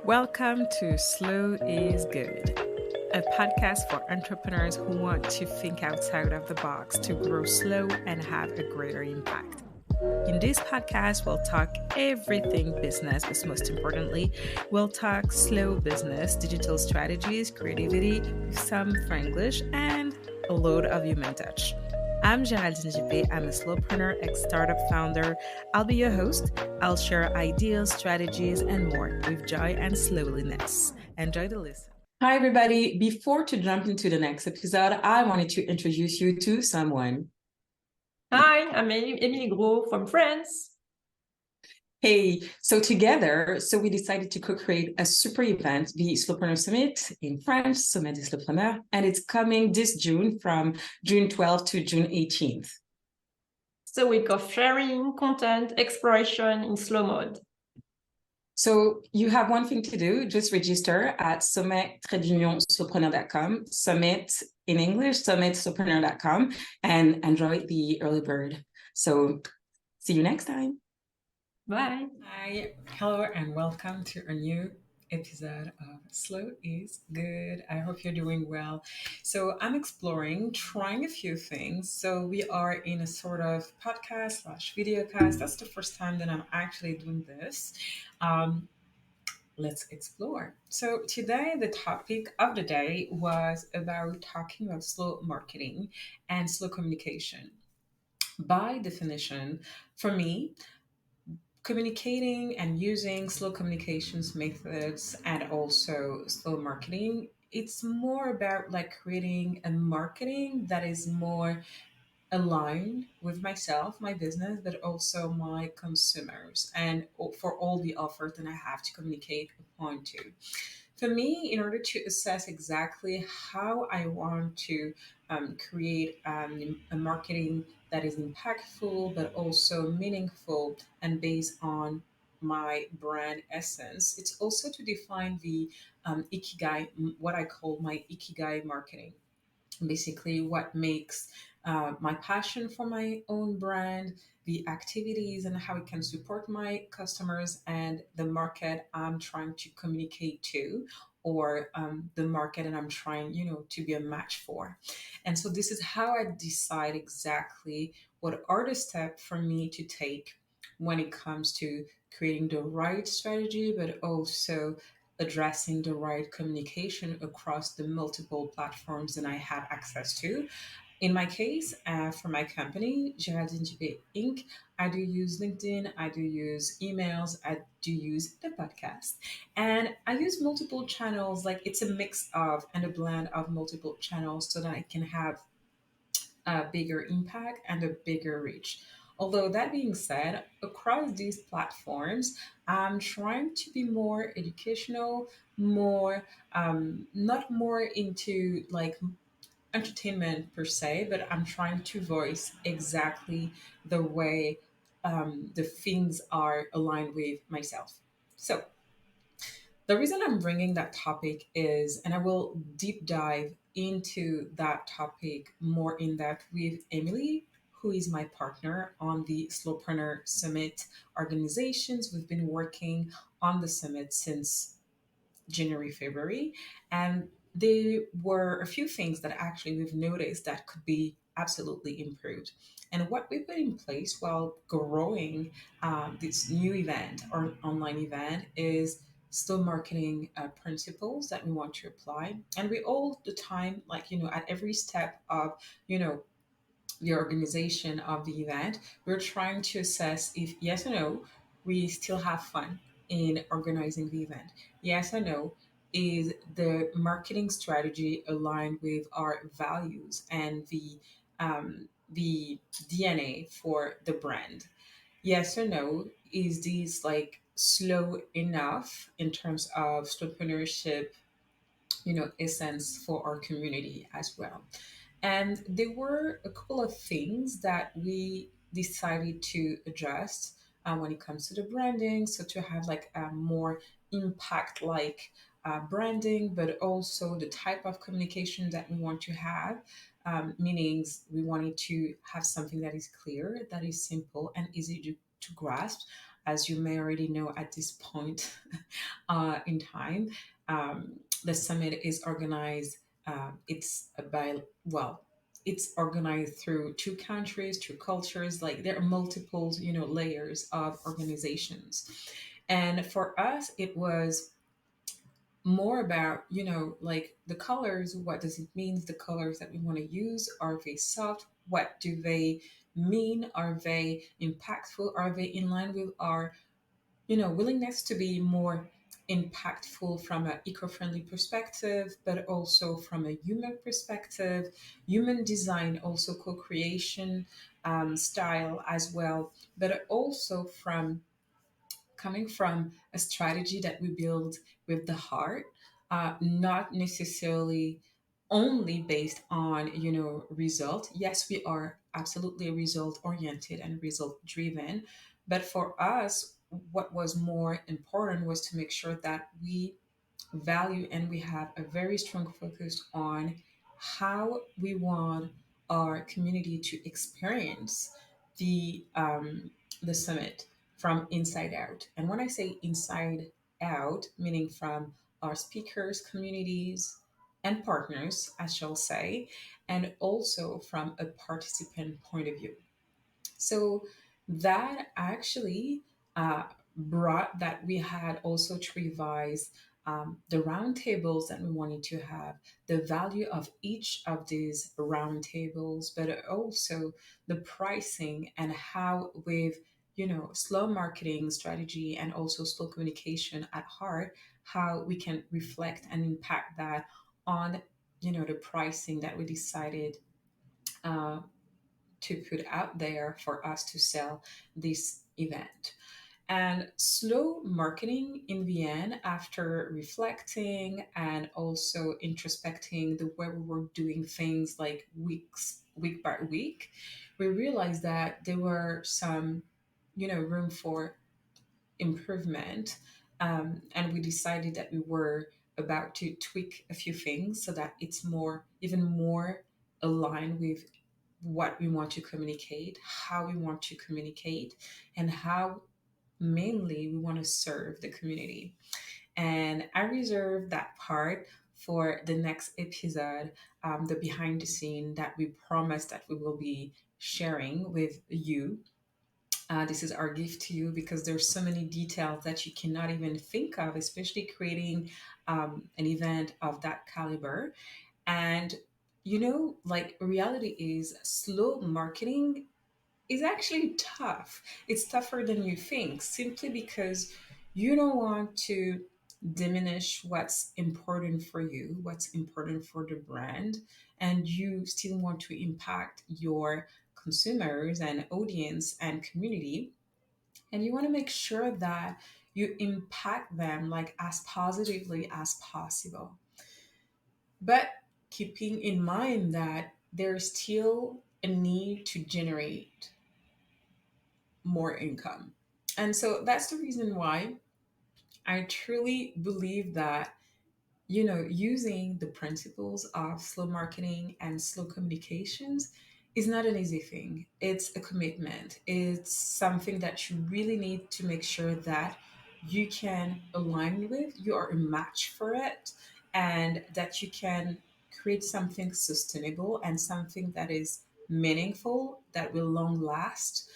Welcome to Slow is Good, a podcast for entrepreneurs who want to think outside of the box to grow slow and have a greater impact. In this podcast, we'll talk everything business, but most importantly, we'll talk slow business, digital strategies, creativity, some Franglish, and a load of human touch. I'm Géraldine Jippé. I'm a slowpreneur, ex-startup founder. I'll be your host. I'll share ideas, strategies, and more with joy and slowliness. Enjoy the listen. Hi, everybody. Before to jump into the next episode, I wanted to introduce you to someone. Hi, I'm Emily Gros from France. Hey, so together, we decided to co-create a super event, the Slowpreneur Summit in French, Sommet des Slowpreneurs, and it's coming this June from June 12th to June 18th. So a week of sharing, content, exploration in slow mode. So you have one thing to do, just register at sommet-slowpreneur.com, Summit in English, sommet-slowpreneur.com, and enjoy the early bird. So see you next time. Bye. Hi, hello, and welcome to a new episode of Slow is Good. I hope you're doing well. So I'm trying a few things. So we are in a sort of podcast / videocast. That's the first time that I'm actually doing this. Let's explore. So today, the topic of the day was about talking about slow marketing and slow communication. By definition, for me, communicating and using slow communications methods and also slow marketing, it's more about like creating a marketing that is more aligned with myself, my business, but also my consumers, and for all the offers that I have to communicate upon to. For me, in order to assess exactly how I want to create a marketing that is impactful but also meaningful and based on my brand essence, it's also to define the ikigai, what I call my ikigai marketing, basically what makes my passion for my own brand, the activities and how it can support my customers and the market I'm trying to communicate to, or the market and I'm trying, to be a match for. And so this is how I decide exactly what are the steps for me to take when it comes to creating the right strategy, but also addressing the right communication across the multiple platforms that I have access to. In my case, for my company, Géraldine Jippé Inc., I do use LinkedIn, I do use emails, I do use the podcast, and I use multiple channels. Like it's a mix of and a blend of multiple channels so that I can have a bigger impact and a bigger reach. Although that being said, across these platforms, I'm trying to be more educational, more not more into like entertainment per se, but I'm trying to voice exactly the way the things are aligned with myself. So the reason I'm bringing that topic is, and I will deep dive into that topic more in depth with Emily, who is my partner on the Slowpreneur Summit organizations. We've been working on the summit since January, February, and there were a few things that actually we've noticed that could be absolutely improved. And what we put in place while growing this new event or online event is still marketing principles that we want to apply. And we all the time, like, at every step of, you know, the organization of the event, we're trying to assess if yes or no, we still have fun in organizing the event. Yes or no, is the marketing strategy aligned with our values and the DNA for the brand? Yes or no, is this like slow enough in terms of entrepreneurship, essence for our community as well? And there were a couple of things that we decided to adjust when it comes to the branding. So to have like a more impact like branding, but also the type of communication that we want to have. Meanings we wanted to have something that is clear, that is simple and easy to grasp. As you may already know at this point, in time. The summit is organized. Well, it's organized through two countries, two cultures. Like there are multiple, layers of organizations. And for us, it was more about, like the colors. What does it mean? The colors that we want to use, are they soft? What do they mean? Are they impactful? Are they in line with our, willingness to be more impactful from an eco-friendly perspective, but also from a human perspective, human design, also co-creation style as well, but also from coming from a strategy that we build with the heart, not necessarily only based on, result. Yes, we are absolutely result oriented and result driven, but for us, what was more important was to make sure that we value and we have a very strong focus on how we want our community to experience the summit from inside out. And when I say inside out, meaning from our speakers, communities, and partners, I shall say, and also from a participant point of view. So that actually uh, brought that we had also to revise the roundtables that we wanted to have, the value of each of these roundtables, but also the pricing and how with slow marketing strategy and also slow communication at heart, how we can reflect and impact that on the pricing that we decided uh, to put out there for us to sell this event. And slow marketing in the end, after reflecting and also introspecting the way we were doing things like week by week, we realized that there were some, room for improvement. And we decided that we were about to tweak a few things so that it's even more aligned with what we want to communicate, how we want to communicate, and how mainly we want to serve the community. And I reserve that part for the next episode, the behind the scene that we promise that we will be sharing with you. This is our gift to you because there's so many details that you cannot even think of, especially creating an event of that caliber. And like reality is slow marketing is actually tough. It's tougher than you think simply because you don't want to diminish what's important for you, what's important for the brand, and you still want to impact your consumers and audience and community. And you want to make sure that you impact them like as positively as possible. But keeping in mind that there's still a need to generate more income. And so that's the reason why I truly believe that, using the principles of slow marketing and slow communications is not an easy thing. It's a commitment. It's something that you really need to make sure that you can align with, you are a match for it, and that you can create something sustainable and something that is meaningful, that will long last.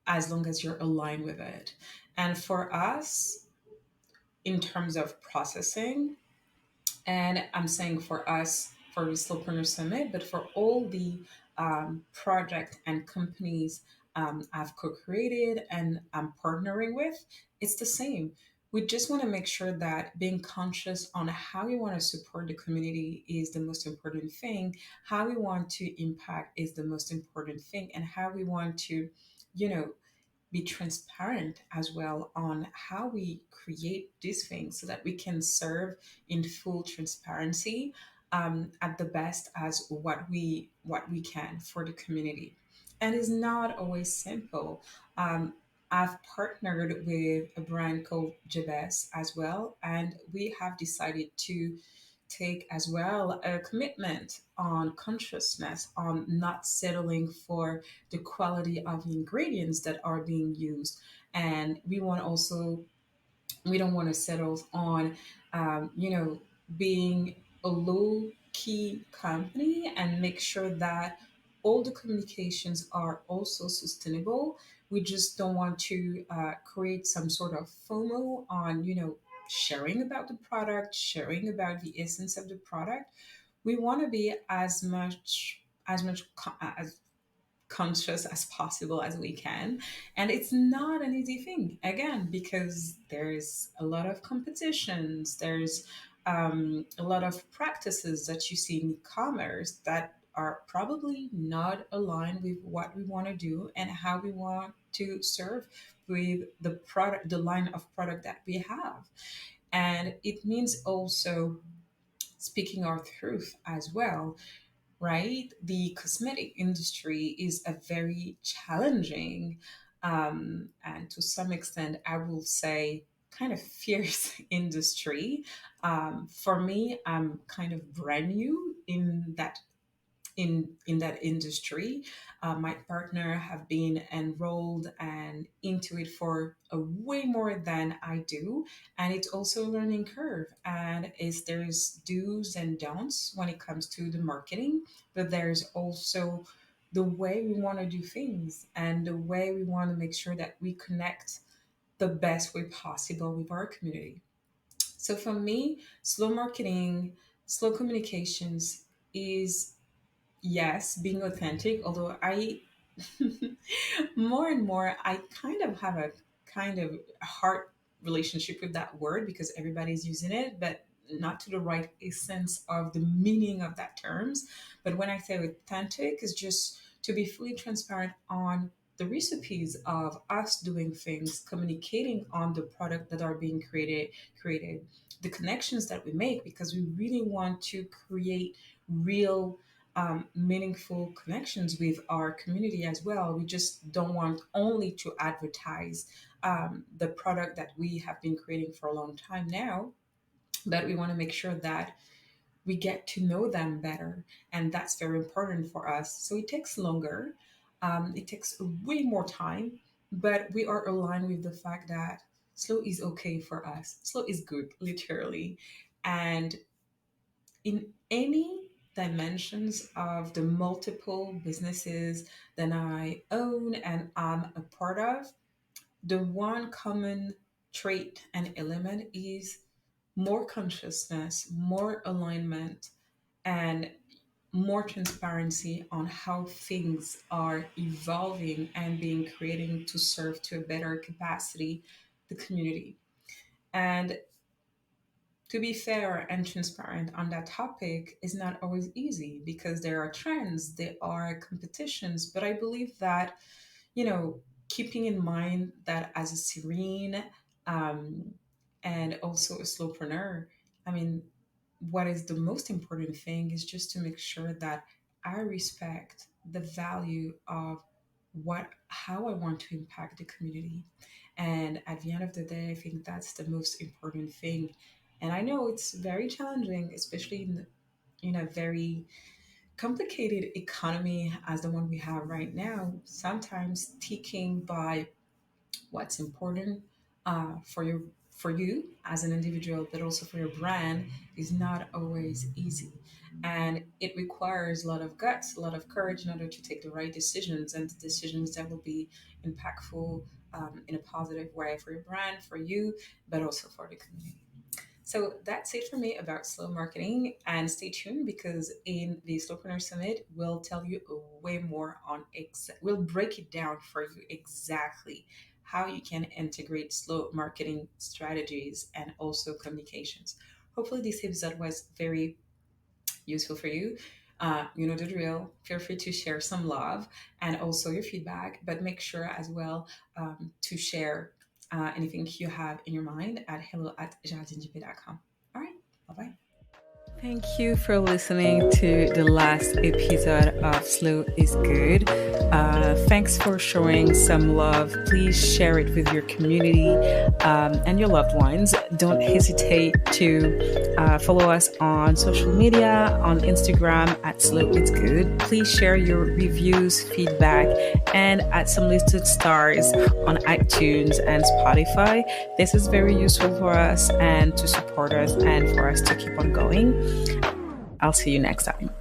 As long as you're aligned with it. And for us, in terms of processing, and I'm saying for us, for the Slowpreneur Summit, but for all the project and companies I've co-created and I'm partnering with, it's the same. We just want to make sure that being conscious on how we want to support the community is the most important thing, how we want to impact is the most important thing, and how we want to, you know, be transparent as well on how we create these things so that we can serve in full transparency at the best as what we can for the community. And it's not always simple. I've partnered with a brand called Jabez as well, and we have decided to take as well a commitment on consciousness, on not settling for the quality of the ingredients that are being used. And we want also We don't want to settle on, you know, being a low key company, and make sure that all the communications are also sustainable. We just don't want to create some sort of FOMO on, you know, sharing about the product, sharing about the essence of the product. We want to be as conscious as possible as we can. And it's not an easy thing, again, because there's a lot of competitions, there's a lot of practices that you see in e-commerce that are probably not aligned with what we want to do and how we want to serve with the product, the line of product that we have. And it means also speaking our truth as well, right? The cosmetic industry is a very challenging, and to some extent, I will say, kind of fierce industry. For me, I'm kind of brand new in that industry. My partner have been enrolled and into it for a way more than I do, and it's also a learning curve. And is there's do's and don'ts when it comes to the marketing, but there's also the way we want to do things and the way we want to make sure that we connect the best way possible with our community. So for me, slow marketing, slow communications is, yes, being authentic, although I more and more I kind of have a kind of heart relationship with that word because everybody's using it, but not to the right essence of the meaning of that terms. But when I say authentic, is just to be fully transparent on the recipes of us doing things, communicating on the product that are being created, the connections that we make, because we really want to create real, meaningful connections with our community as well. We just don't want only to advertise the product that we have been creating for a long time now, but we want to make sure that we get to know them better. And that's very important for us. So it takes longer, it takes way more time, but we are aligned with the fact that slow is okay for us. Slow is good, literally. And in any dimensions of the multiple businesses that I own and I'm a part of, the one common trait and element is more consciousness, more alignment, and more transparency on how things are evolving and being created to serve to a better capacity the community. And to be fair and transparent on that topic is not always easy because there are trends, there are competitions, but I believe that, you know, keeping in mind that as a serene, um, and also a slowpreneur, I mean, what is the most important thing is just to make sure that I respect the value of what how I want to impact the community. And at the end of the day, I think that's the most important thing. And I know it's very challenging, especially in a very complicated economy as the one we have right now, sometimes sticking by what's important for you as an individual, but also for your brand, is not always easy, and it requires a lot of guts, a lot of courage in order to take the right decisions and the decisions that will be impactful, in a positive way for your brand, for you, but also for the community. So that's it for me about slow marketing. And stay tuned because in the Slowpreneur Summit, we'll tell you way more on we'll break it down for you exactly how you can integrate slow marketing strategies and also communications. Hopefully, this episode was very useful for you. You know the drill. Feel free to share some love and also your feedback, but make sure as well, to share anything you have in your mind at hello@geraldinejippé.com. All right, bye bye. Thank you for listening to the last episode of Slow is Good. Thanks for showing some love. Please share it with your community and your loved ones. Don't hesitate to follow us on social media, on Instagram at Slow is Good. Please share your reviews, feedback, and add some listed stars on iTunes and Spotify. This is very useful for us and to support us and for us to keep on going. I'll see you next time.